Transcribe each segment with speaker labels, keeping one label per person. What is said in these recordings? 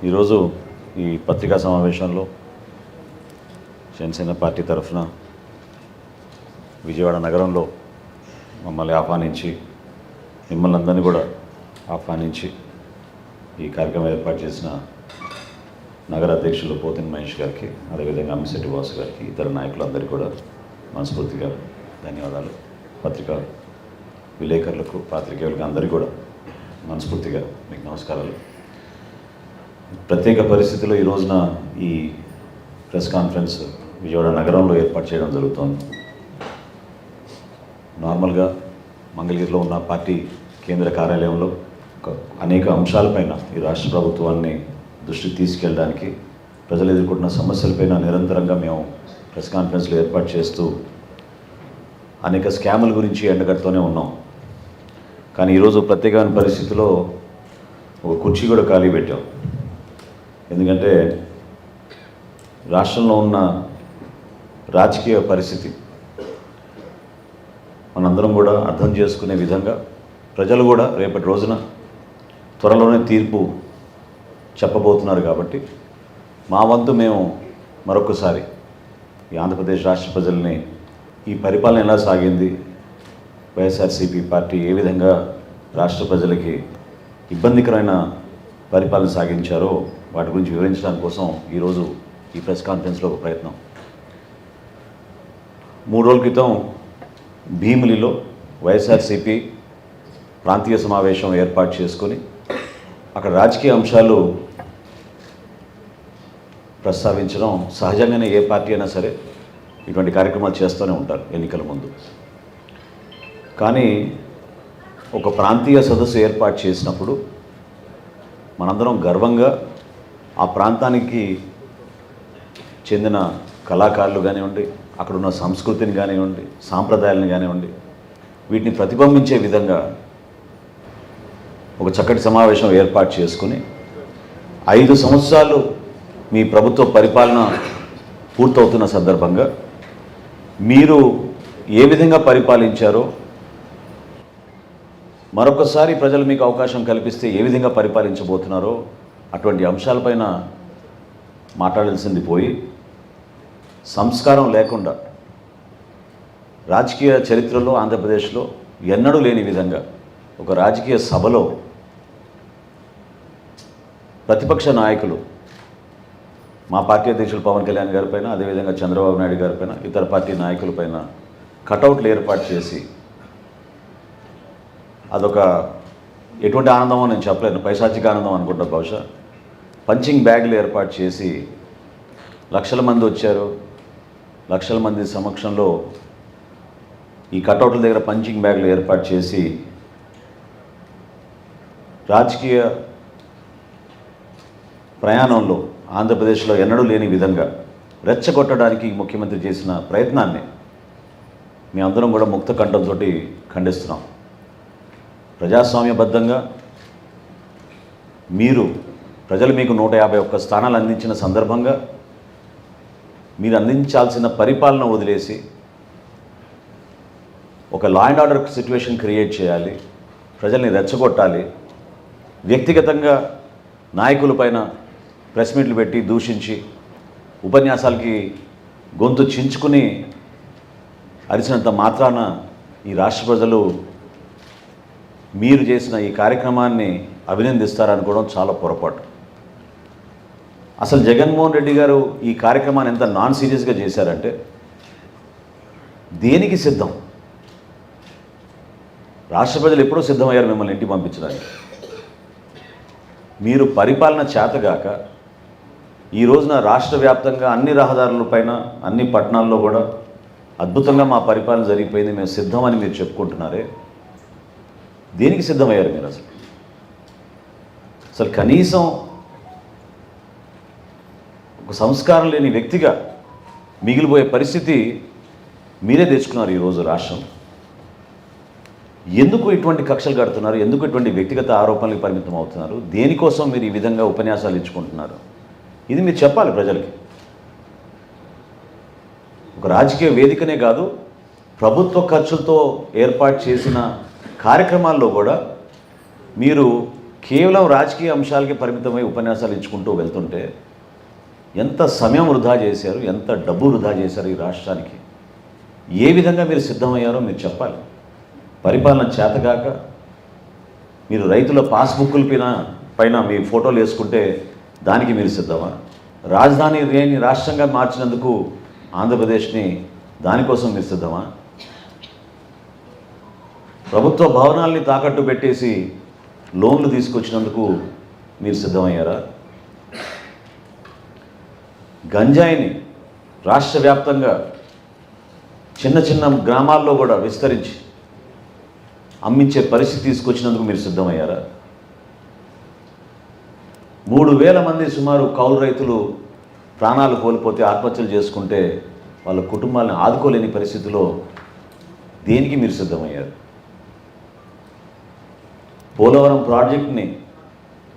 Speaker 1: ఈరోజు ఈ పత్రికా సమావేశంలో జనసేన పార్టీ తరఫున విజయవాడ నగరంలో మమ్మల్ని ఆహ్వానించి మిమ్మల్ని అందరినీ కూడా ఆహ్వానించి ఈ కార్యక్రమం ఏర్పాటు చేసిన నగర అధ్యక్షులు పోతిన మహేష్ గారికి, అదేవిధంగా అమ్మిశెట్టి వాసు గారికి, ఇతర నాయకులందరికీ కూడా మనస్ఫూర్తిగా ధన్యవాదాలు. పత్రికా విలేకరులకు, పాత్రికేయులకు అందరికీ కూడా మనస్ఫూర్తిగా మీకు నమస్కారాలు. ప్రత్యేక పరిస్థితుల్లో ఈ రోజున ఈ ప్రెస్ కాన్ఫరెన్స్ విజయవాడ నగరంలో ఏర్పాటు చేయడం జరుగుతోంది. నార్మల్గా మంగళగిరిలో ఉన్న పార్టీ కేంద్ర కార్యాలయంలో అనేక అంశాలపైన ఈ రాష్ట్ర ప్రభుత్వాన్ని దృష్టికి తీసుకెళ్ళడానికి, ప్రజలు ఎదుర్కొంటున్న సమస్యలపైన నిరంతరంగా మేము ప్రెస్ కాన్ఫరెన్స్లు ఏర్పాటు చేస్తూ అనేక స్కాముల గురించి ఎండగడుతూనే ఉన్నాం. కానీ ఈరోజు ప్రత్యేకమైన పరిస్థితిలో ఒక కుర్చీ కూడా ఖాళీ పెట్టాం. ఎందుకంటే రాష్ట్రంలో ఉన్న రాజకీయ పరిస్థితి మనందరం కూడా అర్థం చేసుకునే విధంగా ప్రజలు కూడా రేపటి రోజున త్వరలోనే తీర్పు చెప్పబోతున్నారు. కాబట్టి మా వంతు మేము మరొకసారి ఈ ఆంధ్రప్రదేశ్ రాష్ట్ర ప్రజల్ని ఈ పరిపాలన ఎలా సాగింది, వైఎస్ఆర్సీపీ పార్టీ ఏ విధంగా రాష్ట్ర ప్రజలకి ఇబ్బందికరమైన పరిపాలన సాగించారో వాటి గురించి వివరించడానికి కోసం ఈరోజు ఈ ప్రెస్ కాన్ఫరెన్స్లో ఒక ప్రయత్నం. 3 రోజుల క్రితం భీమిలిలో వైఎస్ఆర్సీపీ ప్రాంతీయ సమావేశం ఏర్పాటు చేసుకొని అక్కడ రాజకీయ అంశాలు ప్రస్తావించడం సహజంగానే ఏ పార్టీ అయినా సరే ఇటువంటి కార్యక్రమాలు చేస్తూనే ఉంటారు ఎన్నికల ముందు. కానీ ఒక ప్రాంతీయ సదస్సు ఏర్పాటు చేసినప్పుడు మనందరం గర్వంగా ఆ ప్రాంతానికి చెందిన కళాకారులు కానివ్వండి, అక్కడున్న సంస్కృతిని కానివ్వండి, సాంప్రదాయాలను కానివ్వండి, వీటిని ప్రతిబింబించే విధంగా ఒక చక్కటి సమావేశం ఏర్పాటు చేసుకుని 5 సంవత్సరాలు మీ ప్రభుత్వ పరిపాలన పూర్తవుతున్న సందర్భంగా మీరు ఏ విధంగా పరిపాలించారో, మరొకసారి ప్రజలు మీకు అవకాశం కల్పిస్తే ఏ విధంగా పరిపాలించబోతున్నారో అటువంటి అంశాలపైన మాట్లాడాల్సింది పోయి, సంస్కారం లేకుండా రాజకీయ చరిత్రలో ఆంధ్రప్రదేశ్లో ఎన్నడూ లేని విధంగా ఒక రాజకీయ సభలో ప్రతిపక్ష నాయకులు, మా పార్టీ అధ్యక్షులు పవన్ కళ్యాణ్ గారిపైన, అదేవిధంగా చంద్రబాబు నాయుడు గారిపైన, ఇతర పార్టీ నాయకులపైన కటౌట్లు ఏర్పాటు చేసి, అదొక ఎటువంటి ఆనందమో నేను చెప్పలేను, పైశాచిక ఆనందం అనుకుంటా. బహుశా పంచింగ్ బ్యాగులు ఏర్పాటు చేసి లక్షల మంది వచ్చారు, లక్షల మంది సమక్షంలో ఈ కటౌట్ల దగ్గర పంచింగ్ బ్యాగులు ఏర్పాటు చేసి రాజకీయ ప్రయాణంలో ఆంధ్రప్రదేశ్లో ఎన్నడూ లేని విధంగా రెచ్చగొట్టడానికి ముఖ్యమంత్రి చేసిన ప్రయత్నాన్ని మీ అందరం కూడా ముక్త కంఠంతో ఖండిస్తున్నాం. ప్రజాస్వామ్యబద్ధంగా ప్రజలు మీకు 151 స్థానాలు అందించిన సందర్భంగా మీరు అందించాల్సిన పరిపాలన వదిలేసి ఒక law and order situation create చేయాలి, ప్రజల్ని రెచ్చగొట్టాలి, వ్యక్తిగతంగా నాయకులపైన ప్రెస్ మీట్లు పెట్టి దూషించి ఉపన్యాసాలకి గొంతు చించుకుని అరిచినంత మాత్రాన ఈ రాష్ట్ర ప్రజలు మీరు చేసిన ఈ కార్యక్రమాన్ని అభినందిస్తారనుకోవడం చాలా పొరపాటు. అసలు జగన్మోహన్ రెడ్డి గారు ఈ కార్యక్రమాన్ని ఎంత నాన్ సీరియస్గా చేశారంటే, దేనికి సిద్ధం? రాష్ట్ర ప్రజలు ఎప్పుడూ సిద్ధమయ్యారు మిమ్మల్ని ఇంటికి పంపించడానికి. మీరు పరిపాలన చేతగాక ఈ రోజున రాష్ట్ర వ్యాప్తంగా అన్ని రహదారులపైన, అన్ని పట్టణాల్లో కూడా అద్భుతంగా మా పరిపాలన జరిగిపోయింది, మేము సిద్ధమని మీరు చెప్పుకుంటున్నారే, దేనికి సిద్ధమయ్యారు మీరు? అసలు కనీసం ఒక సంస్కారం లేని వ్యక్తిగా మిగిలిపోయే పరిస్థితి మీరే తెచ్చుకున్నారు ఈరోజు రాష్ట్రం. ఎందుకు ఇటువంటి కక్షలు కడుతున్నారు? ఎందుకు ఇటువంటి వ్యక్తిగత ఆరోపణలకు పరిమితం అవుతున్నారు? దేనికోసం మీరు ఈ విధంగా ఉపన్యాసాలు ఇచ్చుకుంటున్నారు? ఇది మీరు చెప్పాలి ప్రజలకి. ఒక రాజకీయ వేదికనే కాదు, ప్రభుత్వ ఖర్చులతో ఏర్పాటు చేసిన కార్యక్రమాల్లో కూడా మీరు కేవలం రాజకీయ అంశాలకి పరిమితమై ఉపన్యాసాలు ఇచ్చుకుంటూ వెళ్తుంటే ఎంత సమయం వృధా చేశారు, ఎంత డబ్బు వృధా చేశారు ఈ రాష్ట్రానికి, ఏ విధంగా మీరు సిద్ధమయ్యారో మీరు చెప్పాలి. పరిపాలన చేతగాక మీరు రైతుల పాస్బుక్కుల పైన మీ ఫోటోలు వేసుకుంటే దానికి మీరు సిద్ధమా? రాజధాని లేని రాష్ట్రంగా మార్చినందుకు ఆంధ్రప్రదేశ్ని దానికోసం మీరు సిద్ధమా? ప్రభుత్వ భవనాల్ని తాకట్టు పెట్టేసి లోన్లు తీసుకొచ్చినందుకు మీరు సిద్ధమయ్యారా? గంజాయిని రాష్ట్ర వ్యాప్తంగా చిన్న చిన్న గ్రామాల్లో కూడా విస్తరించి అమ్మించే పరిస్థితి తీసుకొచ్చినందుకు మీరు సిద్ధమయ్యారా? 3,000 మంది సుమారు కౌలు రైతులు ప్రాణాలు కోల్పోతే ఆత్మహత్యలు చేసుకుంటే వాళ్ళ కుటుంబాలను ఆదుకోలేని పరిస్థితిలో దేనికి మీరు సిద్ధమయ్యారు? పోలవరం ప్రాజెక్ట్ని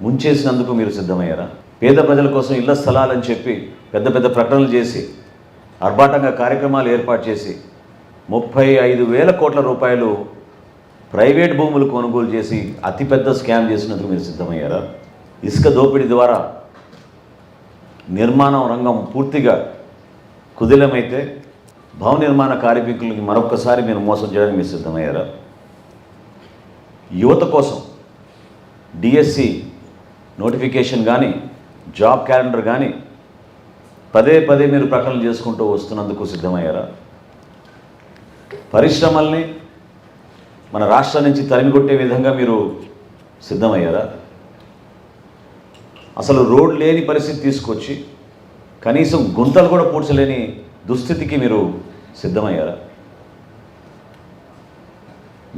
Speaker 1: ముంచేసినందుకు మీరు సిద్ధమయ్యారా? పేద ప్రజల కోసం ఇళ్ల స్థలాలని చెప్పి పెద్ద పెద్ద ప్రకటనలు చేసి ఆర్భాటంగా కార్యక్రమాలు ఏర్పాటు చేసి 35,000 కోట్ల రూపాయలు ప్రైవేట్ భూములు కొనుగోలు చేసి అతిపెద్ద స్కామ్ చేసినందుకు మీరు సిద్ధమయ్యారా? ఇసుక దోపిడీ ద్వారా నిర్మాణం రంగం పూర్తిగా కుదిలమైతే భవన నిర్మాణ కార్మికులకి మరొకసారి మీరు మోసం చేయడానికి మీరు సిద్ధమయ్యారా? యువత కోసం డిఎస్సి నోటిఫికేషన్ కానీ జాబ్ క్యాలెండర్ కానీ పదే పదే మీరు ప్రకటనలు చేసుకుంటూ వస్తున్నందుకు సిద్ధమయ్యారా? పరిశ్రమల్ని మన రాష్ట్రం నుంచి తరిమికొట్టే విధంగా మీరు సిద్ధమయ్యారా? అసలు రోడ్ లేని పరిస్థితి తీసుకొచ్చి కనీసం గుంతలు కూడా పూడ్చలేని దుస్థితికి మీరు సిద్ధమయ్యారా?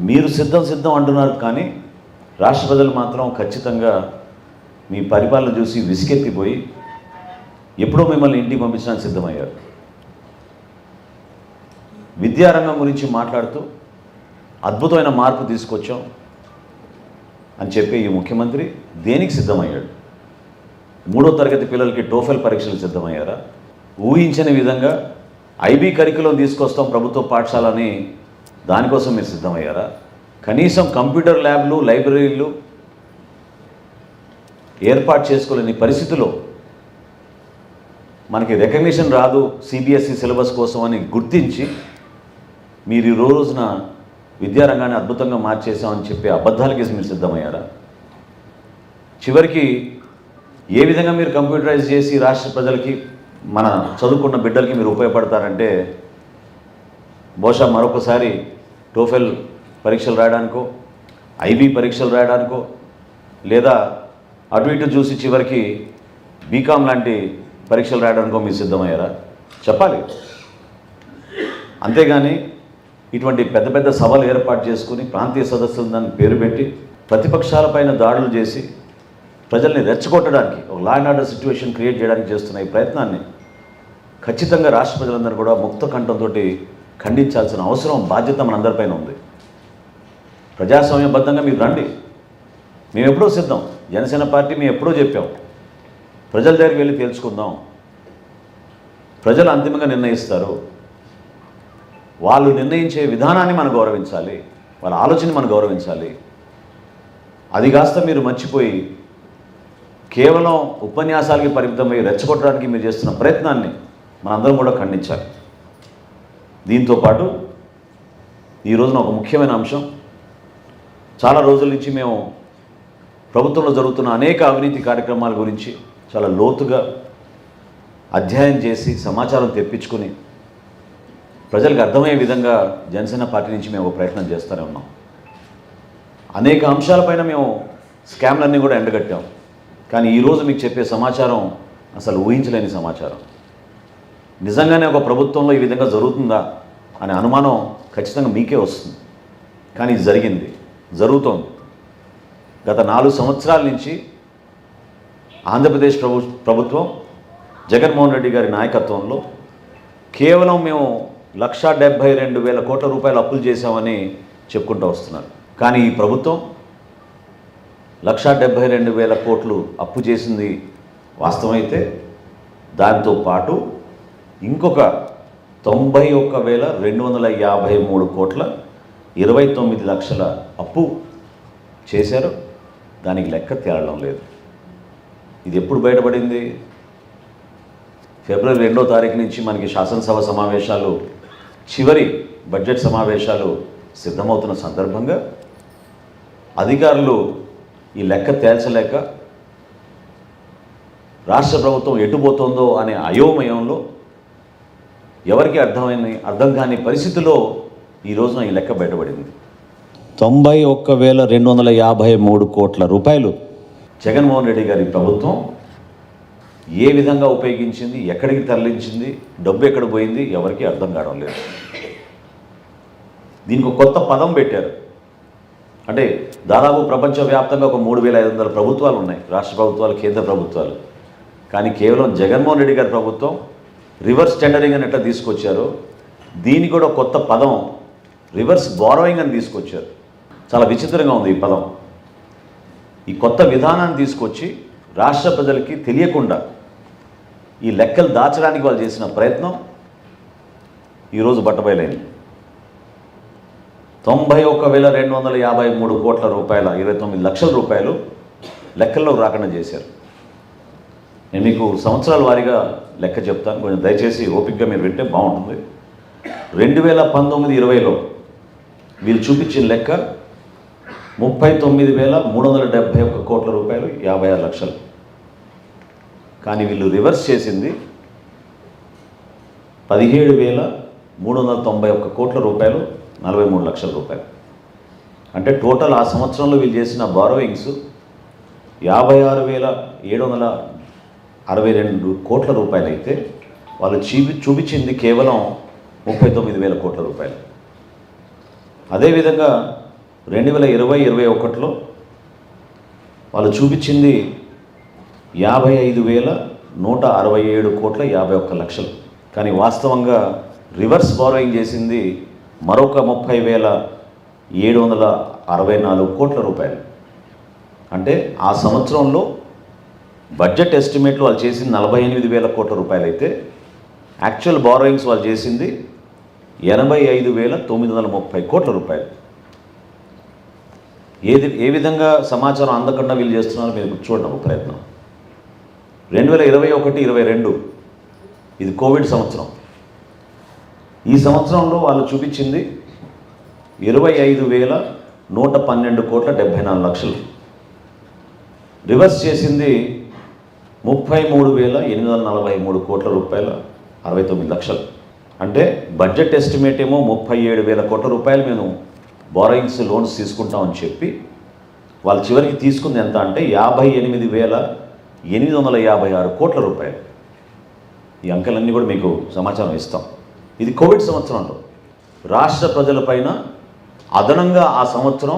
Speaker 1: మీరు సిద్ధం అంటున్నారు, కానీ రాష్ట్ర ప్రజలు మాత్రం ఖచ్చితంగా మీ పరిపాలన చూసి విసిగెత్తిపోయి ఎప్పుడో మిమ్మల్ని ఇంటికి పంపించడానికి సిద్ధమయ్యారు. విద్యారంగం గురించి మాట్లాడుతూ అద్భుతమైన మార్పు తీసుకొచ్చాం అని చెప్పి ఈ ముఖ్యమంత్రి దేనికి సిద్ధమయ్యాడు? 3వ తరగతి పిల్లలకి టోఫెల్ పరీక్షలు సిద్ధమయ్యారా? ఊహించని విధంగా ఐబీ కరికులం తీసుకొస్తాం ప్రభుత్వ పాఠశాలని, దానికోసం మీరు సిద్ధమయ్యారా? కనీసం కంప్యూటర్ ల్యాబ్లు, లైబ్రరీలు ఏర్పాటు చేసుకోలేని పరిస్థితిలో మనకి రికగ్నిషన్ రాదు సిబిఎస్ఈ సిలబస్ కోసం అని గుర్తించి మీరు ఈ రోజున విద్యారంగాన్ని అద్భుతంగా మార్చేసామని చెప్పి అబద్ధాలకి మీరు సిద్ధమయ్యారా? చివరికి ఏ విధంగా మీరు కంప్యూటరైజ్ చేసి రాష్ట్ర ప్రజలకి, మన చదువుకున్న బిడ్డలకి మీరు ఉపయోగపడతారంటే బహుశా మరొకసారి టోఫెల్ పరీక్షలు రాయడానికో, ఐబీ పరీక్షలు రాయడానికో, లేదా అటు ఇటు చూసి చివరికి బీకామ్ లాంటి పరీక్షలు రాయడానికో మీరు సిద్ధమయ్యారా? చెప్పాలి. అంతేగాని ఇటువంటి పెద్ద పెద్ద సభలు ఏర్పాటు చేసుకుని ప్రాంతీయ సదస్సులు దాన్ని పేరు పెట్టి ప్రతిపక్షాలపైన దాడులు చేసి ప్రజల్ని రెచ్చగొట్టడానికి, ఒక law and order situation create చేయడానికి చేస్తున్న ఈ ప్రయత్నాన్ని ఖచ్చితంగా రాష్ట్ర ప్రజలందరూ కూడా ముక్త కంఠంతో ఖండించాల్సిన అవసరం, బాధ్యత మనందరిపైన ఉంది. ప్రజాస్వామ్యబద్ధంగా మీరు రండి, మేము ఎప్పుడో సిద్ధం. జనసేన పార్టీ మేము ఎప్పుడో చెప్పాం, ప్రజల దగ్గరికి వెళ్ళి తేల్చుకుందాం. ప్రజలు అంతిమంగా నిర్ణయిస్తారు. వాళ్ళు నిర్ణయించే విధానాన్ని మనం గౌరవించాలి, వాళ్ళ ఆలోచనని మనం గౌరవించాలి. అది కాస్త మీరు మర్చిపోయి కేవలం ఉపన్యాసాలకి పరిమితమై రెచ్చగొట్టడానికి మీరు చేస్తున్న ప్రయత్నాన్ని మనందరం కూడా ఖండించాలి. దీంతోపాటు ఈ రోజున ఒక ముఖ్యమైన అంశం, చాలా రోజుల నుంచి మేము ప్రభుత్వంలో జరుగుతున్న అనేక అవినీతి కార్యక్రమాల గురించి చాలా లోతుగా అధ్యయనం చేసి సమాచారం తెప్పించుకుని ప్రజలకు అర్థమయ్యే విధంగా జనసేన పార్టీ నుంచి మేము ఒక ప్రయత్నం చేస్తూనే ఉన్నాం. అనేక అంశాలపైన మేము స్కామ్లన్నీ కూడా ఎండగట్టాం. కానీ ఈరోజు మీకు చెప్పే సమాచారం అసలు ఊహించలేని సమాచారం. నిజంగానే ఒక ప్రభుత్వంలో ఈ విధంగా జరుగుతుందా అనే అనుమానం ఖచ్చితంగా మీకే వస్తుంది. కానీ ఇది జరిగింది, జరుగుతోంది. గత 4 సంవత్సరాల నుంచి ఆంధ్రప్రదేశ్ ప్రభుత్వం జగన్మోహన్ రెడ్డి గారి నాయకత్వంలో కేవలం మేము 1,72,000 కోట్ల రూపాయలు అప్పులు చేశామని చెప్పుకుంటూ వస్తున్నారు. కానీ ఈ ప్రభుత్వం 1,72,000 కోట్లు అప్పు చేసింది వాస్తవమైతే, దాంతో పాటు ఇంకొక 91,253 కోట్ల 29 లక్షల అప్పు చేశారు. దానికి లెక్క తేలడం లేదు. ఇది ఎప్పుడు బయటపడింది? ఫిబ్రవరి 2వ తారీఖు నుంచి మనకి శాసనసభ సమావేశాలు, చివరి బడ్జెట్ సమావేశాలు సిద్ధమవుతున్న సందర్భంగా అధికారులు ఈ లెక్క తేల్చలేక రాష్ట్ర ప్రభుత్వం ఎటుపోతుందో అనే అయోమయంలో ఎవరికి అర్థం కాని పరిస్థితిలో ఈ రోజున ఈ లెక్క బయటపడింది. 91,253 కోట్ల రూపాయలు జగన్మోహన్ రెడ్డి గారి ప్రభుత్వం ఏ విధంగా ఉపయోగించింది, ఎక్కడికి తరలించింది, డబ్బు ఎక్కడ పోయింది ఎవరికి అర్థం కావడం లేదు. దీనికి ఒక కొత్త పదం పెట్టారు. అంటే దాదాపు ప్రపంచవ్యాప్తంగా ఒక 3,500 ప్రభుత్వాలు ఉన్నాయి, రాష్ట్ర ప్రభుత్వాలు, కేంద్ర ప్రభుత్వాలు. కానీ కేవలం జగన్మోహన్ రెడ్డి గారి ప్రభుత్వం రివర్స్ టెండరింగ్ అని ఎట్లా తీసుకొచ్చారో, దీనికి కూడా కొత్త పదం రివర్స్ బారోయింగ్ అని తీసుకొచ్చారు. చాలా విచిత్రంగా ఉంది ఈ పదం. ఈ కొత్త విధానాన్ని తీసుకొచ్చి రాష్ట్ర ప్రజలకి తెలియకుండా ఈ లెక్కలు దాచడానికి వాళ్ళు చేసిన ప్రయత్నం ఈరోజు బట్టబయలైంది. 91,253 కోట్ల రూపాయల 29 లక్షల రూపాయలు లెక్కల్లో రాకుండా చేశారు. నేను మీకు సంవత్సరాల వారీగా లెక్క చెప్తాను, కొంచెం దయచేసి ఓపికగా మీరు వింటే బాగుంటుంది. 2019-20లో వీళ్ళు చూపించిన లెక్క 39,371 కోట్ల రూపాయలు, 56 లక్షలు. కానీ వీళ్ళు రివర్స్ చేసింది 17,391 కోట్ల రూపాయలు, 43 లక్షల రూపాయలు. అంటే టోటల్ ఆ సంవత్సరంలో వీళ్ళు చేసిన బారోయింగ్స్ 56,762 కోట్ల రూపాయలు అయితే వాళ్ళు చూపించింది కేవలం 39,000 కోట్ల రూపాయలు. అదేవిధంగా 2020-21లో వాళ్ళు చూపించింది 55,167 కోట్ల 51 లక్షలు. కానీ వాస్తవంగా రివర్స్ బారోయింగ్ చేసింది మరొక 30,764 కోట్ల రూపాయలు. అంటే ఆ సంవత్సరంలో బడ్జెట్ ఎస్టిమేట్లు వాళ్ళు చేసింది 48,000 కోట్ల రూపాయలు అయితే యాక్చువల్ బారోయింగ్స్ వాళ్ళు చేసింది 85,930 కోట్ల రూపాయలు. ఏ విధంగా సమాచారం అందకుండా వీళ్ళు చేస్తున్నారో మీరు చూడండి ఒక ప్రయత్నం. 2021-22 ఇది కోవిడ్ సంవత్సరం. ఈ సంవత్సరంలో వాళ్ళు చూపించింది 25,112 కోట్ల 74 లక్షలు. రివర్స్ చేసింది 33,843 కోట్ల రూపాయల 69 లక్షలు. అంటే బడ్జెట్ ఎస్టిమేట్ ఏమో 37,000 కోట్ల రూపాయలు మేము బారోయింగ్స్, లోన్స్ తీసుకుంటామని చెప్పి వాళ్ళు చివరికి తీసుకుంది ఎంత అంటే 58,856 కోట్ల రూపాయలు. ఈ అంకెలన్నీ కూడా మీకు సమాచారం ఇస్తాం. ఇది కోవిడ్ సంవత్సరంలో రాష్ట్ర ప్రజలపైన అదనంగా ఆ సంవత్సరం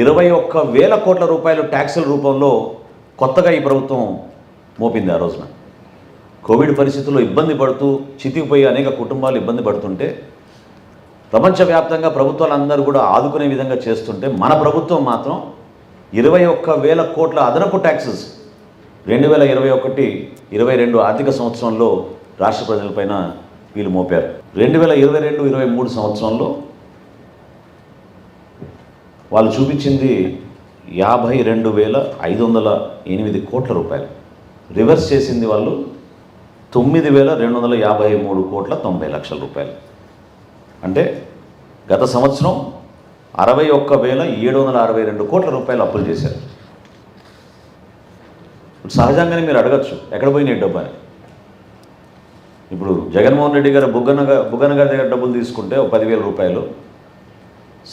Speaker 1: 21,000 కోట్ల రూపాయలు ట్యాక్సుల రూపంలో కొత్తగా ఈ ప్రభుత్వం మోపింది. ఆ రోజున కోవిడ్ పరిస్థితుల్లో ఇబ్బంది పడుతూ చితికిపోయి అనేక కుటుంబాలు ఇబ్బంది పడుతుంటే ప్రపంచవ్యాప్తంగా ప్రభుత్వాలందరూ కూడా ఆదుకునే విధంగా చేస్తుంటే మన ప్రభుత్వం మాత్రం 21,000 కోట్ల అదనపు ట్యాక్సెస్ 2021-22 ఆర్థిక సంవత్సరంలో రాష్ట్ర ప్రజలపైన వీళ్ళు మోపారు. 2022-23 సంవత్సరంలో వాళ్ళు చూపించింది 52,508 కోట్ల రూపాయలు. రివర్స్ చేసింది వాళ్ళు 9,253 కోట్ల 90 లక్షల రూపాయలు. అంటే గత సంవత్సరం 61,762 కోట్ల రూపాయలు అప్పులు చేశారు. సహజంగానే మీరు అడగచ్చు ఎక్కడ పోయినాయి డబ్బు అని. ఇప్పుడు జగన్మోహన్ రెడ్డి గారు బుగ్గన గారి దగ్గర డబ్బులు తీసుకుంటే ఒక 10,000 రూపాయలు,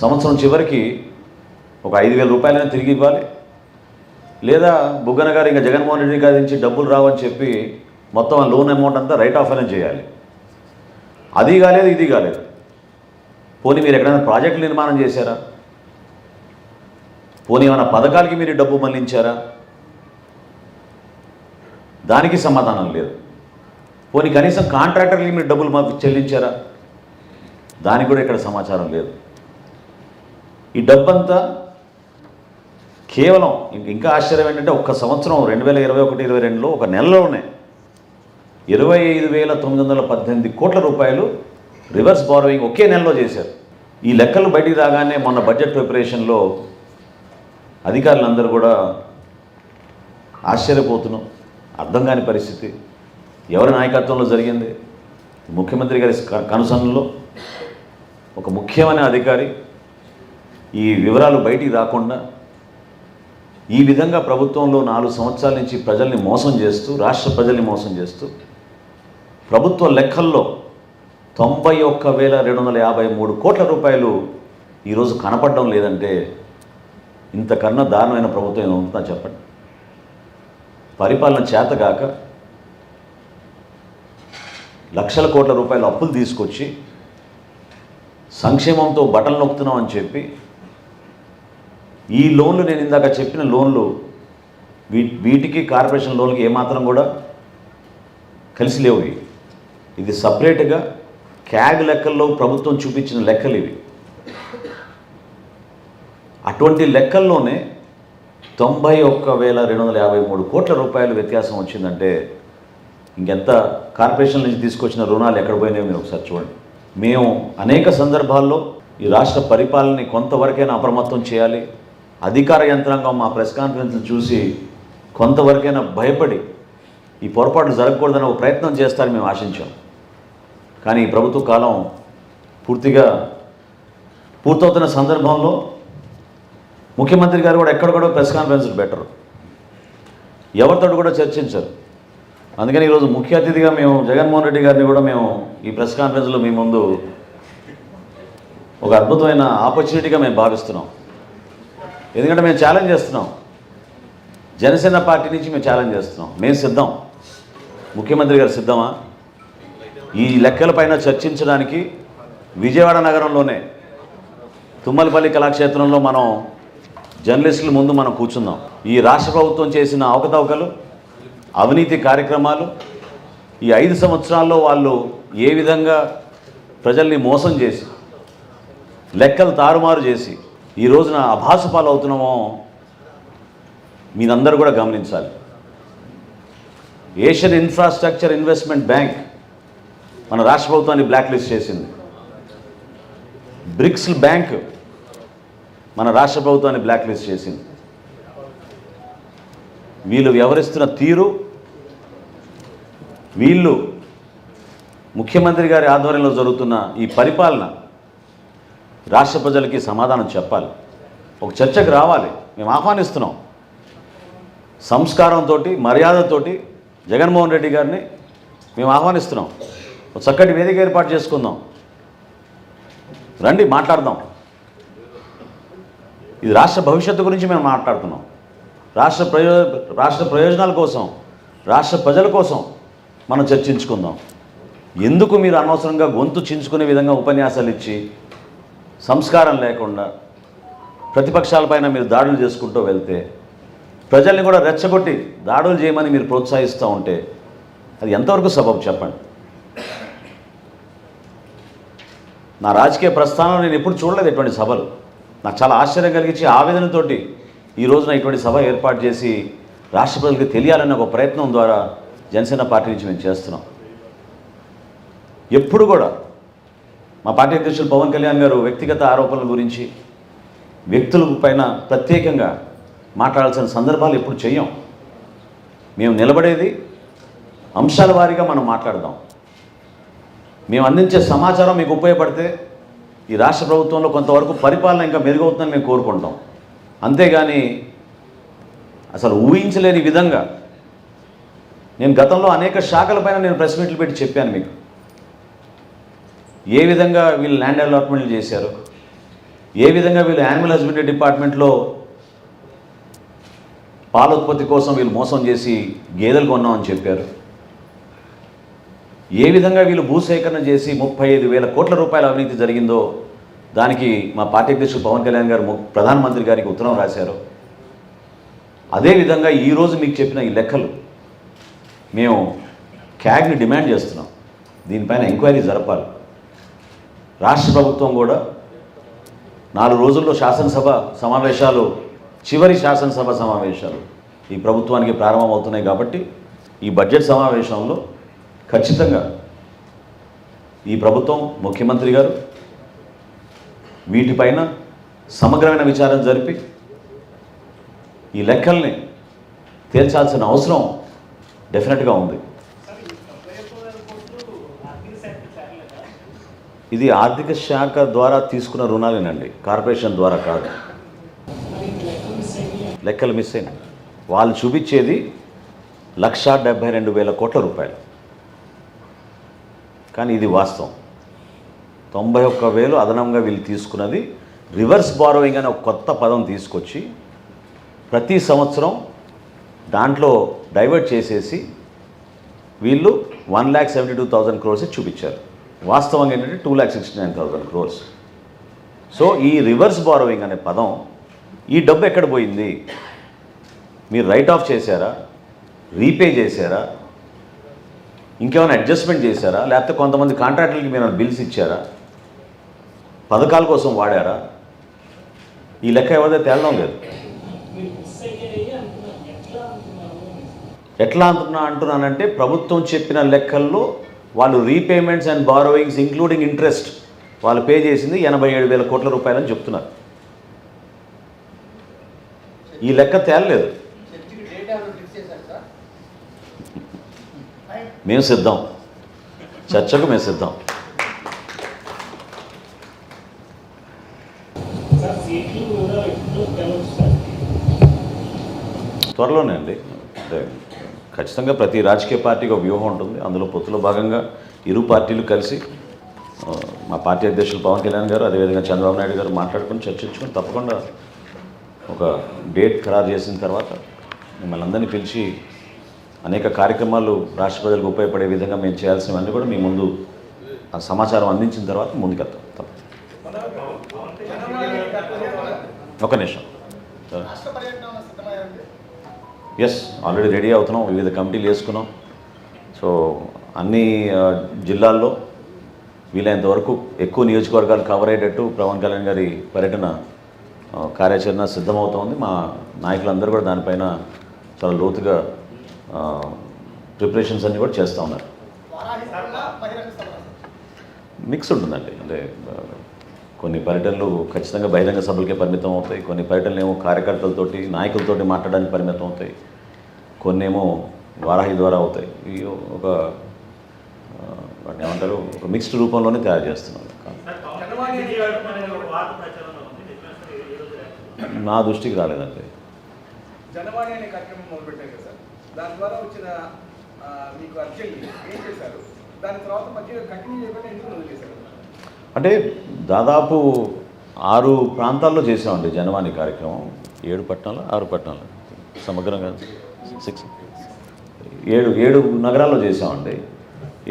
Speaker 1: సంవత్సరం చివరికి ఒక 5,000 రూపాయలైనా తిరిగి ఇవ్వాలి. లేదా బుగ్గన గారు ఇంకా జగన్మోహన్ రెడ్డి గారి నుంచి డబ్బులు రావని చెప్పి మొత్తం ఆ లోన్ అమౌంట్ అంతా రైట్ ఆఫ్ అనేది చేయాలి. అది కాలేదు, ఇది కాలేదు. పోనీ మీరు ఎక్కడైనా ప్రాజెక్టులు నిర్మాణం చేశారా? పోనీ ఏమైనా పథకాలకి మీరు డబ్బు మళ్లించారా? దానికి సమాధానం లేదు. పోనీ కనీసం కాంట్రాక్టర్లకి మీరు డబ్బులు మాకు చెల్లించారా? దానికి కూడా ఇక్కడ సమాచారం లేదు. ఈ డబ్బంతా కేవలం ఇంకా ఆశ్చర్యం ఏంటంటే ఒక్క సంవత్సరం 2021-22లో ఒక నెలలోనే 25,918 కోట్ల రూపాయలు రివర్స్ బారోయింగ్ ఒకే నెలలో చేశారు. ఈ లెక్కలు బయటికి రాగానే మొన్న బడ్జెట్ ప్రిపరేషన్లో అధికారులందరూ కూడా ఆశ్చర్యపోతున్నాం. అర్థం కాని పరిస్థితి. ఎవరి నాయకత్వంలో జరిగింది? ముఖ్యమంత్రి గారి కనుసన్నలో ఒక ముఖ్యమైన అధికారి ఈ వివరాలు బయటికి రాకుండా ఈ విధంగా ప్రభుత్వంలో 4 సంవత్సరాల నుంచి ప్రజల్ని మోసం చేస్తూ, రాష్ట్ర ప్రజల్ని మోసం చేస్తూ ప్రభుత్వ లెక్కల్లో 91,253 కోట్ల రూపాయలు ఈరోజు కనపడడం లేదంటే ఇంతకన్నా దారుణమైన ప్రభుత్వం ఏమవుతుందా చెప్పండి. పరిపాలన చేతగాక లక్షల కోట్ల రూపాయల అప్పులు తీసుకొచ్చి సంక్షేమంతో బటన్ నొక్కుతున్నాం అని చెప్పి ఈ లోన్లు, నేను ఇందాక చెప్పిన లోన్లు, వీటికి కార్పొరేషన్ లోన్లకి ఏమాత్రం కూడా కలిసి లేవు. ఇది సపరేట్గా క్యాగ్ లెక్కల్లో ప్రభుత్వం చూపించిన లెక్కలు ఇవి. అటువంటి లెక్కల్లోనే 91,253 కోట్ల రూపాయలు వ్యత్యాసం వచ్చిందంటే ఇంకెంత కార్పొరేషన్ నుంచి తీసుకొచ్చిన రుణాలు ఎక్కడ పోయినాయో మీరు ఒకసారి చూడండి. మేము అనేక సందర్భాల్లో ఈ రాష్ట్ర పరిపాలనని కొంతవరకైనా అప్రమత్తం చేయాలి, అధికార యంత్రాంగం మా ప్రెస్ కాన్ఫరెన్స్లు చూసి కొంతవరకైనా భయపడి ఈ పొరపాట్లు జరగకూడదని ఒక ప్రయత్నం చేస్తారని మేము ఆశించాం. కానీ ఈ ప్రభుత్వ కాలం పూర్తవుతున్న సందర్భంలో ముఖ్యమంత్రి గారు కూడా ఎక్కడ కూడా ప్రెస్ కాన్ఫరెన్స్లు పెట్టరు, ఎవరితో కూడా చర్చించరు. అందుకని ఈరోజు ముఖ్య అతిథిగా మేము జగన్మోహన్ రెడ్డి గారిని కూడా మేము ఈ ప్రెస్ కాన్ఫరెన్స్లో మీ ముందు ఒక అద్భుతమైన ఆపర్చునిటీగా మేము భావిస్తున్నాం. ఎందుకంటే మేము ఛాలెంజ్ చేస్తున్నాం, జనసేన పార్టీ నుంచి మేము ఛాలెంజ్ చేస్తున్నాం. మేము సిద్ధం, ముఖ్యమంత్రి గారు సిద్ధమా? ఈ లెక్కలపైన చర్చించడానికి విజయవాడ నగరంలోనే తుమ్మలపల్లి కళాక్షేత్రంలో మనం జర్నలిస్టుల ముందు మనం కూర్చుందాం. ఈ రాష్ట్ర ప్రభుత్వం చేసిన అవకతవకలు, అవినీతి కార్యక్రమాలు, ఈ 5 సంవత్సరాల్లో వాళ్ళు ఏ విధంగా ప్రజల్ని మోసం చేసి, లెక్కలు తారుమారు చేసి ఈ రోజున అభాసుపాలు అవుతున్నామో మీరందరూ కూడా గమనించాలి. ఏషియన్ ఇన్ఫ్రాస్ట్రక్చర్ ఇన్వెస్ట్మెంట్ బ్యాంక్ మన రాష్ట్ర ప్రభుత్వాన్ని బ్లాక్ లిస్ట్ చేసింది. బ్రిక్స్ బ్యాంక్ మన రాష్ట్ర ప్రభుత్వాన్ని బ్లాక్ లిస్ట్ చేసింది. వీళ్ళు వ్యవహరిస్తున్న తీరు, వీళ్ళు ముఖ్యమంత్రి గారి ఆధ్వర్యంలో జరుగుతున్న ఈ పరిపాలన రాష్ట్ర ప్రజలకి సమాధానం చెప్పాలి, ఒక చర్చకు రావాలి. మేము ఆహ్వానిస్తున్నాం. సంస్కారంతో, మర్యాదతోటి జగన్మోహన్ రెడ్డి గారిని మేము ఆహ్వానిస్తున్నాం. ఒక చక్కటి వేదిక ఏర్పాటు చేసుకుందాం, రండి మాట్లాడదాం. ఇది రాష్ట్ర భవిష్యత్తు గురించి మేము మాట్లాడుతున్నాం. రాష్ట్ర ప్రయోజనాల కోసం, రాష్ట్ర ప్రజల కోసం మనం చర్చించుకుందాం. ఎందుకు మీరు అనవసరంగా గొంతు చించుకునే విధంగా ఉపన్యాసాలు ఇచ్చి సంస్కారం లేకుండా ప్రతిపక్షాలపైన మీరు దాడులు చేసుకుంటూ వెళ్తే, ప్రజల్ని కూడా రెచ్చగొట్టి దాడులు చేయమని మీరు ప్రోత్సహిస్తూ ఉంటే అది ఎంతవరకు సబబు చెప్పండి. నా రాజకీయ ప్రస్థానంలో నేను ఎప్పుడు చూడలేదు ఇటువంటి సభలు. నాకు చాలా ఆశ్చర్యం కలిగించి ఆవేదనతోటి ఈ రోజున ఇటువంటి సభ ఏర్పాటు చేసి రాష్ట్ర ప్రజలకు తెలియాలనే ఒక ప్రయత్నం ద్వారా జనసేన పార్టీ నుంచి మేము చేస్తున్నాం. ఎప్పుడు కూడా మా పార్టీ అధ్యక్షులు పవన్ కళ్యాణ్ గారు వ్యక్తిగత ఆరోపణల గురించి, వ్యక్తుల పైన ప్రత్యేకంగా మాట్లాడాల్సిన సందర్భాలు ఎప్పుడు చెయ్యం. మేము నిలబడేది అంశాల వారీగా మనం మాట్లాడదాం. మేము అందించే సమాచారం మీకు ఉపయోగపడితే ఈ రాష్ట్ర ప్రభుత్వంలో కొంతవరకు పరిపాలన ఇంకా మెరుగవుతుందని మేము కోరుకుంటాం. అంతేగాని అసలు ఊహించలేని విధంగా నేను గతంలో అనేక శాఖలపైన నేను ప్రెస్ మీట్లు పెట్టి చెప్పాను మీకు. ఏ విధంగా వీళ్ళు ల్యాండ్ అలాట్మెంట్లు చేశారు, ఏ విధంగా వీళ్ళు యానిమల్ హస్బెండరీ డిపార్ట్మెంట్లో పాల ఉత్పత్తి కోసం వీళ్ళు మోసం చేసి గేదెలు కొన్నామని చెప్పారు, ఏ విధంగా వీళ్ళు భూసేకరణ చేసి 35,000 కోట్ల రూపాయల అవినీతి జరిగిందో దానికి మా పార్టీ అధ్యక్షుడు పవన్ కళ్యాణ్ గారు ప్రధానమంత్రి గారికి ఉత్తరం రాశారు. అదేవిధంగా ఈరోజు మీకు చెప్పిన ఈ లెక్కలు మేము క్యాగ్ని డిమాండ్ చేస్తున్నాం. దీనిపైన ఎంక్వైరీ జరపాలి. రాష్ట్ర ప్రభుత్వం కూడా 4 రోజుల్లో శాసనసభ సమావేశాలు, చివరి శాసనసభ సమావేశాలు ఈ ప్రభుత్వానికి ప్రారంభమవుతున్నాయి. కాబట్టి ఈ బడ్జెట్ సమావేశంలో ఖచ్చితంగా ఈ ప్రభుత్వం, ముఖ్యమంత్రి గారు వీటిపైన సమగ్రమైన విచారణ జరిపి ఈ లెక్కల్ని తేల్చాల్సిన అవసరం డెఫినెట్గా ఉంది. ఇది ఆర్థిక శాఖ ద్వారా తీసుకున్న రుణాలేనండి, కార్పొరేషన్ ద్వారా కాదు. లెక్కలు మిస్ అయినాయి. వాళ్ళు చూపించేది 1,72,000 కోట్ల రూపాయలు, కానీ ఇది వాస్తవం. 91,000 అదనంగా వీళ్ళు తీసుకున్నది రివర్స్ బారోయింగ్ అనే ఒక కొత్త పదం తీసుకొచ్చి ప్రతి సంవత్సరం దాంట్లో డైవర్ట్ చేసేసి వీళ్ళు 1,72,000 crores చూపించారు. వాస్తవంగా ఏంటంటే 2,69,000 crores. సో ఈ రివర్స్ బారోయింగ్ అనే పదం, ఈ డబ్బు ఎక్కడ పోయింది? మీరు రైట్ ఆఫ్ చేశారా, రీపే చేశారా, ఇంకేమైనా అడ్జస్ట్మెంట్ చేశారా, లేకపోతే కొంతమంది కాంట్రాక్టర్లకి మీరు బిల్స్ ఇచ్చారా, పథకాల కోసం వాడారా? ఈ లెక్క ఎవరిదో తేలడం లేదు. ఎట్లా అంటున్నానంటే ప్రభుత్వం చెప్పిన లెక్కల్లో వాళ్ళు repayments and borrowings including interest వాళ్ళు పే చేసింది 87,000 కోట్ల రూపాయలని చెప్తున్నారు. ఈ లెక్క తేలలేదు. మేము సిద్ధం, చర్చకు మేము సిద్ధం. త్వరలోనే అండి. అంటే ఖచ్చితంగా ప్రతి రాజకీయ పార్టీకి ఒక వ్యూహం ఉంటుంది. అందులో పొత్తులో భాగంగా ఇరు పార్టీలు కలిసి మా పార్టీ అధ్యక్షులు పవన్ కళ్యాణ్ గారు, అదేవిధంగా చంద్రబాబు నాయుడు గారు మాట్లాడుకుని చర్చించుకొని తప్పకుండా ఒక డేట్ ఖరారు చేసిన తర్వాత మిమ్మల్ని అందరినీ పిలిచి అనేక కార్యక్రమాలు రాష్ట్ర ప్రజలకు ఉపయోగపడే విధంగా మేము చేయాల్సినవన్నీ కూడా మీ ముందు ఆ సమాచారం అందించిన తర్వాత ముందుకెళ్తాం. తప్ప ఒక నిమిషం. ఎస్, ఆల్రెడీ రెడీ అవుతున్నాం, వివిధ కమిటీలు వేసుకున్నాం. సో అన్ని జిల్లాల్లో వీలైనంత వరకు ఎక్కువ నియోజకవర్గాలు కవర్ అయ్యేటట్టు పవన్ కళ్యాణ్ గారి పర్యటన కార్యాచరణ సిద్ధమవుతోంది. మా నాయకులందరూ కూడా దానిపైన చాలా లోతుగా ప్రిపరేషన్స్ అన్నీ కూడా చేస్తూ ఉన్నారు. మిక్స్ ఉంటుందండి. అంటే కొన్ని పర్యటనలు ఖచ్చితంగా బహిరంగ సభలకే పరిమితం అవుతాయి, కొన్ని పర్యటనలు ఏమో కార్యకర్తలతోటి నాయకులతోటి మాట్లాడడానికి పరిమితం అవుతాయి, కొన్ని ఏమో వారాహి ద్వారా అవుతాయి. ఇవి ఒక వాటిని ఏమంటారు, ఒక మిక్స్డ్ రూపంలోనే తయారు చేస్తున్నారు. నా దృష్టికి రాలేదండి.
Speaker 2: జనవాణి అనే కార్యక్రమం మొదలుపెట్టారు కదా సార్, దాని ద్వారా వచ్చిన మీకు అర్జెంట్ ఏం చేశారు? దాని తర్వాత మధ్య కంటిన్యూ చేయకుండా ఎందుకు వదిలేశారు?
Speaker 1: అంటే దాదాపు 6 ప్రాంతాల్లో చేసామండి జనవాణి కార్యక్రమం. 6 పట్టణాలు సమగ్రంగా 7 నగరాల్లో చేసామండి.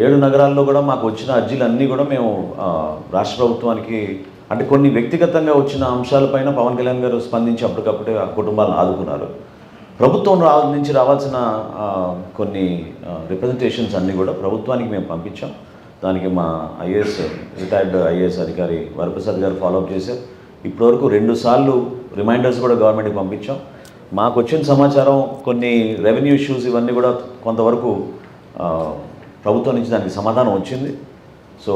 Speaker 1: 7 నగరాల్లో కూడా మాకు వచ్చిన అర్జీలన్నీ కూడా మేము రాష్ట్ర ప్రభుత్వానికి, అంటే కొన్ని వ్యక్తిగతంగా వచ్చిన అంశాలపైన పవన్ కళ్యాణ్ గారు స్పందించి అప్పటికప్పుడే ఆ కుటుంబాలను ఆదుకున్నారు. ప్రభుత్వం నుంచి రావాల్సిన కొన్ని రిప్రజెంటేషన్స్ అన్నీ కూడా ప్రభుత్వానికి మేము పంపించాం. దానికి మా రిటైర్డ్ ఐఏఎస్ అధికారి వరప్రసాద్ గారు ఫాలోఅప్ చేశారు. ఇప్పటివరకు 2 సార్లు రిమైండర్స్ కూడా గవర్నమెంట్కి పంపించాం. మాకు వచ్చిన సమాచారం కొన్ని రెవెన్యూ ఇష్యూస్ ఇవన్నీ కూడా కొంతవరకు ప్రభుత్వం నుంచి దానికి సమాధానం వచ్చింది. సో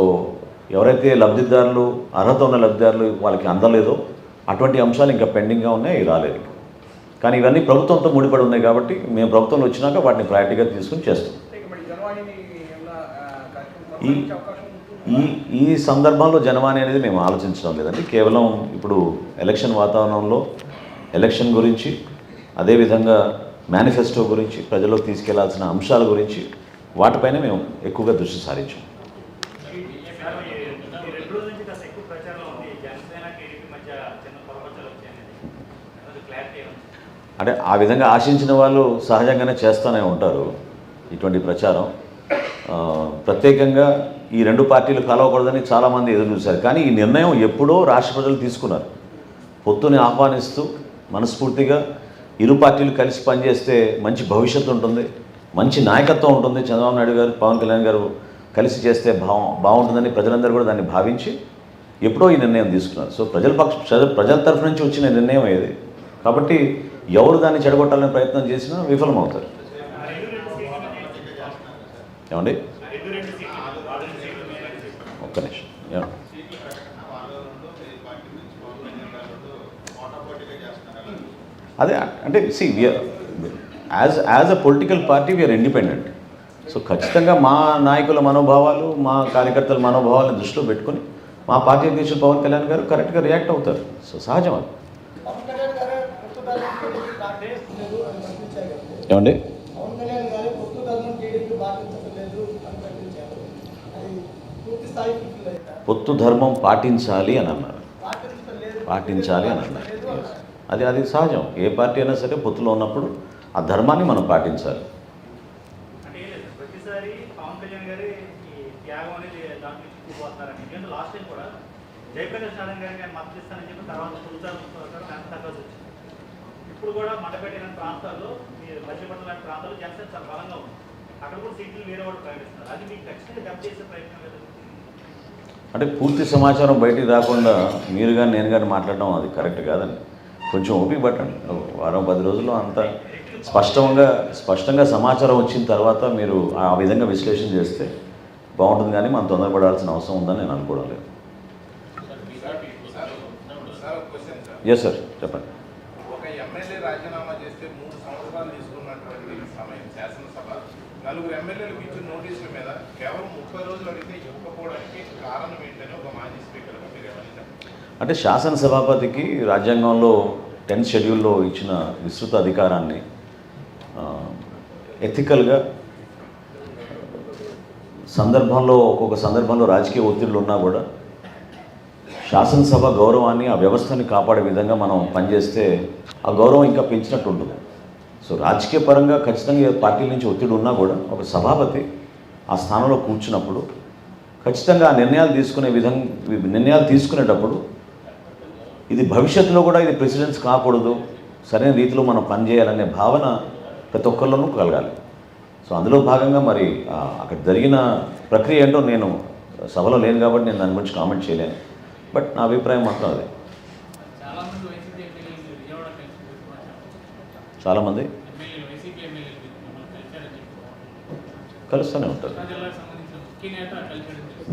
Speaker 1: ఎవరైతే లబ్ధిదారులు, అర్హత ఉన్న లబ్ధిదారులు వాళ్ళకి అందలేదో అటువంటి అంశాలు ఇంకా పెండింగ్గా ఉన్నాయి, రాలేదు. కానీ ఇవన్నీ ప్రభుత్వంతో ముడిపడి ఉన్నాయి కాబట్టి మేము ప్రభుత్వంలో వచ్చినాక వాటిని ప్రయారిటీగా తీసుకుని చేస్తాం. ఈ సందర్భంలో జనవాణి అనేది మేము ఆలోచించడం లేదండి. కేవలం ఇప్పుడు ఎలక్షన్ వాతావరణంలో ఎలక్షన్ గురించి, అదేవిధంగా మేనిఫెస్టో గురించి, ప్రజల్లోకి తీసుకెళ్లాల్సిన అంశాల గురించి వాటిపైన మేము ఎక్కువగా దృష్టి సారించాం. అంటే ఆ విధంగా ఆశించిన వాళ్ళు సహజంగానే చేస్తూనే ఉంటారు ఇటువంటి ప్రచారం. ప్రత్యేకంగా ఈ 2 పార్టీలు కలవకూడదని చాలామంది ఎదురు చూశారు. కానీ ఈ నిర్ణయం ఎప్పుడో రాష్ట్ర ప్రజలు తీసుకున్నారు. పొత్తుని ఆహ్వానిస్తూ మనస్ఫూర్తిగా ఇరు పార్టీలు కలిసి పనిచేస్తే మంచి భవిష్యత్తు ఉంటుంది, మంచి నాయకత్వం ఉంటుంది. చంద్రబాబు నాయుడు గారు, పవన్ కళ్యాణ్ గారు కలిసి చేస్తే బాగుంటుందని ప్రజలందరూ కూడా దాన్ని భావించి ఎప్పుడో ఈ నిర్ణయం తీసుకున్నారు. సో ప్రజల తరఫు నుంచి వచ్చిన నిర్ణయం ఏది కాబట్టి ఎవరు దాన్ని చెడగొట్టాలని ప్రయత్నం చేసినా విఫలమవుతారు. ఏమండి, ఒక్క నిమిషం. అదే అంటే see we are as a political party we are independent. So ఖచ్చితంగా మా నాయకుల మనోభావాలు, మా కార్యకర్తల మనోభావాలను దృష్టిలో పెట్టుకొని మా పార్టీ అధ్యక్షులు పవన్ కళ్యాణ్ గారు కరెక్ట్గా రియాక్ట్ అవుతారు. సో సహజం అది. ఏమండి పొత్తు ధర్మం పాటించాలి అని అన్నారు. పాటించాలి అని అన్నారు. అది సహజం. ఏ పార్టీ అయినా సరే పొత్తులో ఉన్నప్పుడు ఆ ధర్మాన్ని మనం పాటించాలి.
Speaker 3: అంటే ప్రతిసారి పవన్ కళ్యాణ్ గారి ఈ త్యాగం అనేది దాంట్లో చూపిపోతున్నారని ఎందుకంటే లాస్ట్ టైం కూడా జయప్రకాష్ నారాయణ గారికి ఆయన మద్దతు ఇస్తానని చెప్పి తర్వాత తగ్గదు వచ్చింది. ఇప్పుడు కూడా మండపేట ప్రాంతాల్లో మధ్యపట్నం లాంటి ప్రాంతాల్లో జనసేన చాలా బలంగా ఉంది. అక్కడ కూడా సీట్లు వేరే వాళ్ళు ప్రకటిస్తున్నారు. అది మీకు ఖచ్చితంగా దెబ్బ చేసే ప్రయత్నం లేదు.
Speaker 1: అంటే పూర్తి సమాచారం బయటికి రాకుండా మీరు కానీ నేను కానీ మాట్లాడడం అది కరెక్ట్ కాదండి. కొంచెం ఓపిక పట్టండి. వారం 10 రోజుల్లో అంత స్పష్టంగా సమాచారం వచ్చిన తర్వాత మీరు ఆ విధంగా విశ్లేషణ చేస్తే బాగుంటుంది. కానీ మనం తొందరపడాల్సిన అవసరం ఉందని నేను అనుకోవడం లేదు. ఎస్ సార్, చెప్పండి.
Speaker 4: ఒక ఎమ్మెల్యే రాజీనామా చేస్తే 3 సంవత్సరాలు తీసుకున్నటువంటి సమయం శాసనసభ 4 ఎమ్మెల్యేలకు ఇచ్చిన నోటీసుల మీద కేవలం 30 రోజులు అడిగితే ఇవ్వకపోవడానికి కారణం ఏంటని ఒక మాజీ స్పీకర్గా మీరు ఏమన్నారు?
Speaker 1: అంటే శాసనసభాపతికి రాజ్యాంగంలో 10th షెడ్యూల్లో ఇచ్చిన విస్తృత అధికారాన్ని ఎథికల్గా ఒక్కొక్క సందర్భంలో రాజకీయ ఒత్తిళ్లు ఉన్నా కూడా శాసనసభ గౌరవాన్ని, ఆ వ్యవస్థని కాపాడే విధంగా మనం పనిచేస్తే ఆ గౌరవం ఇంకా పెంచినట్టు ఉంటుంది. సో రాజకీయ పరంగా ఖచ్చితంగా పార్టీల నుంచి ఒత్తిడి ఉన్నా కూడా ఒక సభాపతి ఆ స్థానంలో కూర్చున్నప్పుడు ఖచ్చితంగా ఆ నిర్ణయాలు తీసుకునేటప్పుడు ఇది భవిష్యత్తులో కూడా ఇది ప్రెసిడెన్స్ కాకూడదు, సరైన రీతిలో మనం పనిచేయాలనే భావన ప్రతి ఒక్కరిలోనూ కలగాలి. సో అందులో భాగంగా మరి అక్కడ జరిగిన ప్రక్రియ ఏంటో నేను సభలో లేను కాబట్టి నేను దాని గురించి కామెంట్ చేయలేను. బట్ నా అభిప్రాయం మాత్రం అదే. చాలామంది కలుస్తూనే ఉంటారు.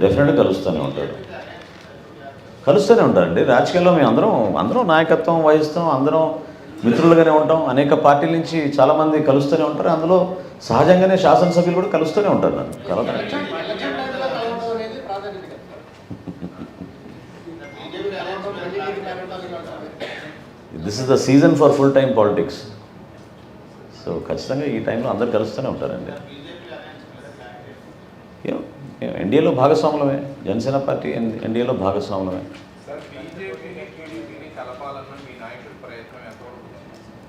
Speaker 1: డెఫినెట్గా కలుస్తూనే ఉంటారండి. రాజకీయాల్లో మేము అందరం నాయకత్వం వహిస్తాం, అందరం మిత్రులుగానే ఉంటాం. అనేక పార్టీల నుంచి చాలామంది కలుస్తూనే ఉంటారు. అందులో సహజంగానే శాసనసభ్యులు కూడా కలుస్తూనే ఉంటారు. నన్ను కలవడం this is the season for full time politics. So ఖచ్చితంగా ఈ టైంలో అందరు కలుస్తూనే ఉంటారండి. ఎన్డీఏలో భాగస్వాములమే, జనసేన పార్టీ ఎన్డీఏలో భాగస్వాములమే.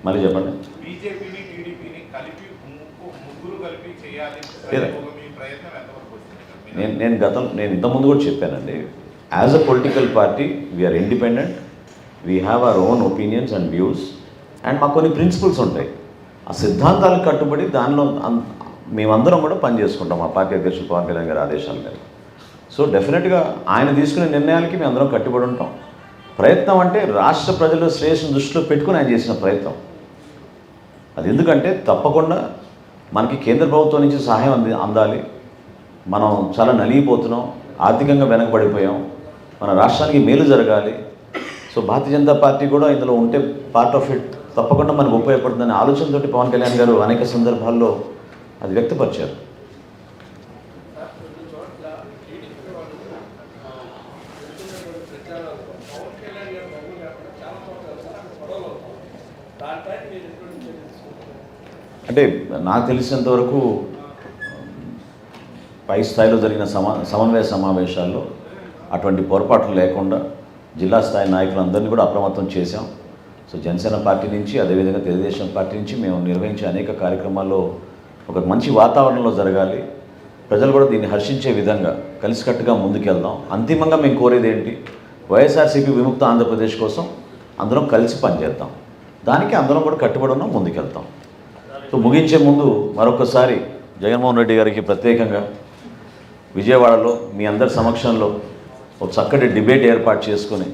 Speaker 1: మళ్ళీ చెప్పండి. నేను ఇంతకుముందు కూడా చెప్పానండి. As a political party we are independent, we have our own opinions and views, and మాకు కొన్ని ప్రిన్సిపల్స్ ఉంటాయి. ఆ సిద్ధాంతాలకు కట్టుబడి దానిలో మేమందరం కూడా పనిచేసుకుంటాం మా పార్టీ అధ్యక్షులు పవన్ కళ్యాణ్ గారి ఆదేశాల మేరకు. సో డెఫినెట్గా ఆయన తీసుకునే నిర్ణయాలకి మేము అందరం కట్టుబడి ఉంటాం. ప్రయత్నం అంటే రాష్ట్ర ప్రజల శ్రేయస్సును దృష్టిలో పెట్టుకుని ఆయన చేసిన ప్రయత్నం అది. ఎందుకంటే తప్పకుండా మనకి కేంద్ర ప్రభుత్వం నుంచి సహాయం అందాలి. మనం చాలా నలిగిపోతున్నాం, ఆర్థికంగా వెనకబడిపోయాం, మన రాష్ట్రానికి మేలు జరగాలి. సో భారతీయ జనతా పార్టీ కూడా ఇందులో ఉంటే పార్ట్ ఆఫ్ ఇట్ తప్పకుండా మనకు ఉపయోగపడుతుందనే ఆలోచనతోటి పవన్ కళ్యాణ్ గారు అనేక సందర్భాల్లో అది వ్యక్తపరిచారు. అంటే నాకు తెలిసినంత వరకు పై స్థాయిలో జరిగిన సమన్వయ సమావేశాల్లో అటువంటి పొరపాట్లు లేకుండా జిల్లా స్థాయి నాయకులందరినీ కూడా అప్రమత్తం చేశాం. సో జనసేన పార్టీ నుంచి, అదేవిధంగా తెలుగుదేశం పార్టీ నుంచి మేము నిర్వహించే అనేక కార్యక్రమాల్లో ఒక మంచి వాతావరణంలో జరగాలి. ప్రజలు కూడా దీన్ని హర్షించే విధంగా కలిసికట్టుగా ముందుకెళ్దాం. అంతిమంగా మేము కోరేది ఏంటి? వైఎస్ఆర్సీపీ విముక్త ఆంధ్రప్రదేశ్ కోసం అందరం కలిసి పనిచేద్దాం. దానికి అందరం కూడా కట్టుబడి ఉన్నాం, ముందుకెళ్తాం. సో ముగించే ముందు మరొకసారి జగన్మోహన్ రెడ్డి గారికి ప్రత్యేకంగా విజయవాడలో మీ అందరి సమక్షంలో ఒక చక్కటి డిబేట్ ఏర్పాటు చేసుకొని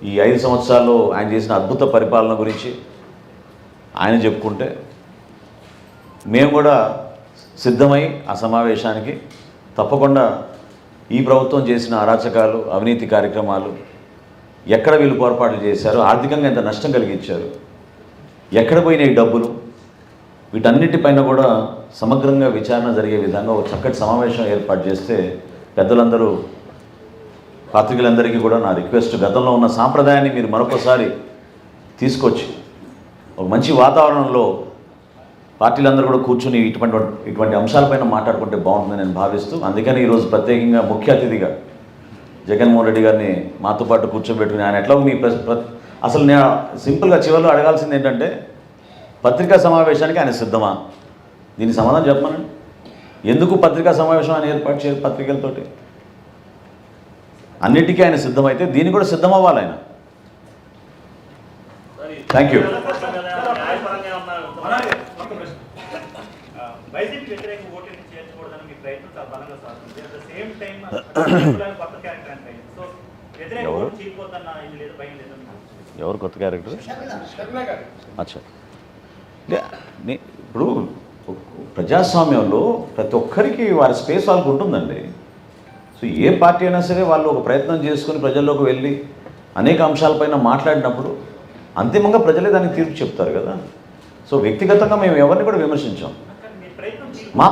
Speaker 1: ఈ 5 సంవత్సరాల్లో ఆయన చేసిన అద్భుత పరిపాలన గురించి ఆయన చెప్పుకుంటే మేము కూడా సిద్ధమై ఆ సమావేశానికి తప్పకుండా ఈ ప్రభుత్వం చేసిన అరాచకాలు, అవినీతి కార్యక్రమాలు, ఎక్కడ వీళ్ళు పొరపాట్లు చేశారు, ఆర్థికంగా ఎంత నష్టం కలిగించారు, ఎక్కడ పోయినాయి డబ్బులు, వీటన్నిటిపైన కూడా సమగ్రంగా విచారణ జరిగే విధంగా ఒక చక్కటి సమావేశం ఏర్పాటు చేస్తే పెద్దలందరూ, పాత్రికలందరికీ కూడా నా రిక్వెస్ట్, గతంలో ఉన్న సాంప్రదాయాన్ని మీరు మరొకసారి తీసుకొచ్చి ఒక మంచి వాతావరణంలో పార్టీలందరూ కూడా కూర్చుని ఇటువంటి అంశాలపైన మాట్లాడుకుంటే బాగుంటుందని నేను భావిస్తూ, అందుకని ఈరోజు ప్రత్యేకంగా ముఖ్య అతిథిగా జగన్మోహన్ రెడ్డి గారిని మాతో పాటు కూర్చోబెట్టుకుని ఆయన ఎట్లా మీ అసలు నేను సింపుల్గా చివరిలో అడగాల్సింది ఏంటంటే, పత్రికా సమావేశానికి ఆయన సిద్ధమా? దీనికి సమాధానం చెప్పమనండి. ఎందుకు పత్రికా సమావేశం ఆయన ఏర్పాటు చేయరు పత్రికలతోటి? అన్నిటికీ ఆయన సిద్ధమైతే దీన్ని కూడా సిద్ధమవ్వాలి ఆయన. Thank you.
Speaker 3: వైసీపీ వ్యతిరేక ఓటింగ్ చేర్చకూడదని మీ ప్రయత్నం చాలా బలంగా సాగుతుంది. అట్ ద సేమ్ టైం కొత్త క్యారెక్టర్ అంటే సో వ్యతిరేక ఓటు చీలిపోతున్న ఇది లేదు, భయం లేదు.
Speaker 1: ఎవరు కొత్త క్యారెక్టర్?
Speaker 2: షర్మిల గారు.
Speaker 1: అచ్చా, ఇప్పుడు ప్రజాస్వామ్యంలో ప్రతి ఒక్కరికి వారి స్పేస్ వాళ్ళకు ఉంటుందండి. సో ఏ పార్టీ అయినా సరే వాళ్ళు ఒక ప్రయత్నం చేసుకుని ప్రజల్లోకి వెళ్ళి అనేక అంశాలపైన మాట్లాడినప్పుడు అంతిమంగా ప్రజలే దానికి తీర్పు చెప్తారు కదా. సో వ్యక్తిగతంగా మేము ఎవరిని కూడా విమర్శించాం. మా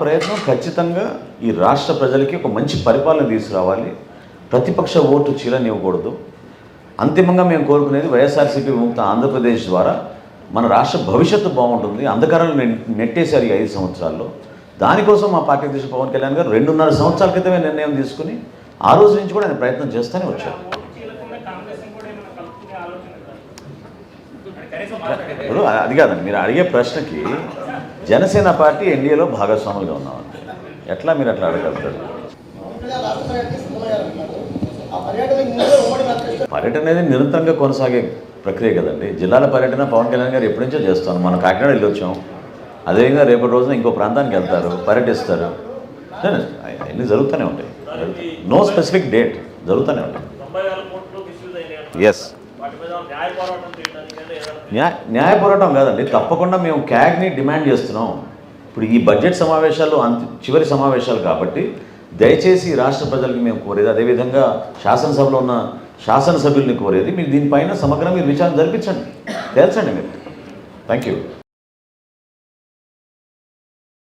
Speaker 1: ప్రయత్నం ఖచ్చితంగా ఈ రాష్ట్ర ప్రజలకి ఒక మంచి పరిపాలన తీసుకురావాలి, ప్రతిపక్ష ఓటు చీలనివ్వకూడదు. అంతిమంగా మేము కోరుకునేది వైఎస్ఆర్సీపీ విముక్త ఆంధ్రప్రదేశ్ ద్వారా మన రాష్ట్ర భవిష్యత్తు బాగుంటుంది. అంధకారాలు నెట్టేశారు ఈ 5 సంవత్సరాల్లో. దానికోసం మా పార్టీ అధ్యక్షుడు పవన్ కళ్యాణ్ గారు 2.5 సంవత్సరాల క్రితమే నిర్ణయం తీసుకుని ఆ రోజు నుంచి కూడా ఆయన ప్రయత్నం చేస్తూనే వచ్చారు. ఇప్పుడు అది కాదండి, మీరు అడిగే ప్రశ్నకి జనసేన పార్టీ ఎన్డీఏలో భాగస్వాములుగా ఉన్నామండి. ఎట్లా మీరు అట్లా అడగలుగుతారు? పర్యటన అనేది నిరంతరంగా కొనసాగే ప్రక్రియ కదండి. జిల్లాల పర్యటన పవన్ కళ్యాణ్ గారు ఎప్పటి నుంచో చేస్తాను. మనం కాకినాడ వెళ్ళి వచ్చాం, అదేవిధంగా రేపటి రోజున ఇంకో ప్రాంతానికి వెళ్తారు, పర్యటిస్తారు. అన్నీ జరుగుతూనే ఉంటాయి. నో స్పెసిఫిక్ డేట్, జరుగుతూనే ఉంటాయి. ఎస్, న్యాయ పోరాటం కాదండి, తప్పకుండా మేము క్యాగ్ని డిమాండ్ చేస్తున్నాం. ఇప్పుడు ఈ బడ్జెట్ సమావేశాలు చివరి సమావేశాలు కాబట్టి దయచేసి రాష్ట్ర ప్రజలకి మేము కోరేది, అదేవిధంగా శాసనసభలో ఉన్న శాసనసభ్యుల్ని కోరేది, మీరు దీనిపైన సమగ్రంగా మీరు విచారణ జరిపించండి, తేల్చండి మీరు. Thank you.